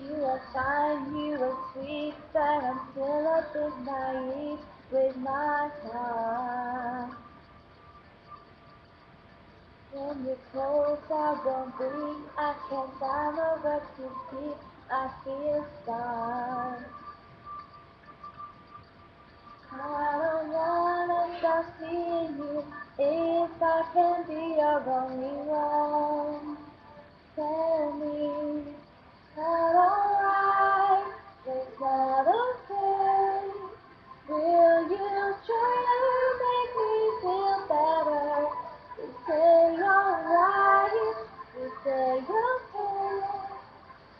You were fine, you were sweet, but I'm still a bit naive with my heart. When you're close, I won't breathe. I can't find a word to speak. I feel scarred. I don't wanna stop seeing you if I can be your only one. Tell me, not alright, it's not okay. Will you try to make me feel better? You say you're right, you say okay.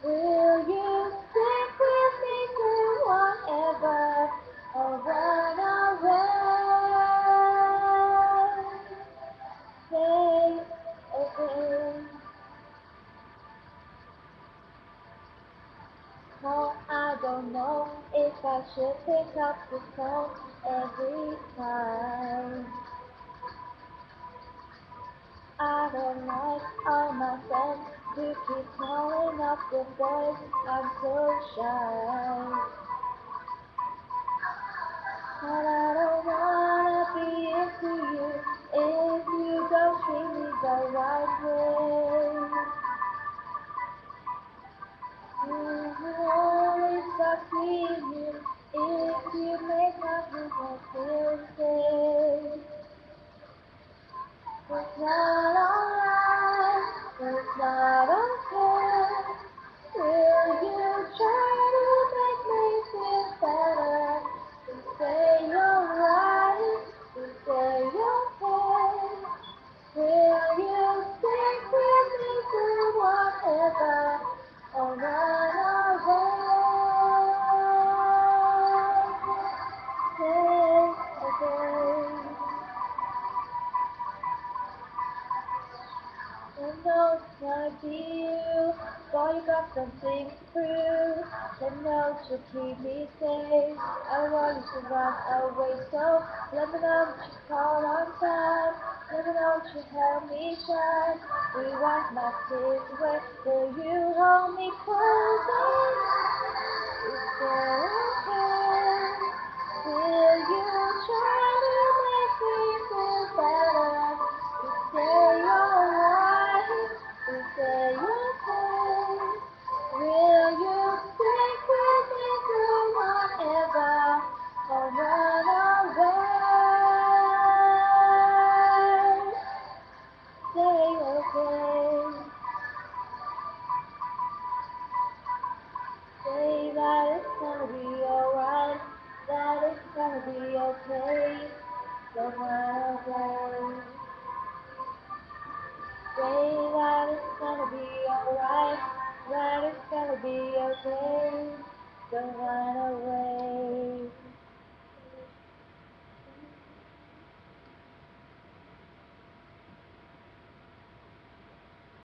Will you stick with me through whatever or run away? Say okay. No, I don't know if I should pick up the phone every time. I don't like all my friends who keep calling up the voice. I'm so shy. But I don't wanna be into you if you don't treat me the right way. You will always succeed you if you make my feel safe. It's not alright, it's not okay. Will you try to make me feel better? You say you're right, you say you're okay. Will you stick with me through whatever or run away? Say okay. I know it's gonna be you, boy, you got something to prove. I know you'll keep me safe. I want you to run away, so let me know that you call on time. Let me know that you help me shine. Rewind my tears away. Will you hold me closer? Is that okay? Will you try to make me feel better? You say you're right, you say you're okay. Will you stick with me through whatever or run away? Say okay. Say that it's gonna be alright, that it's gonna be okay. Don't run away. Say that it's gonna be alright, that it's gonna be okay. Don't run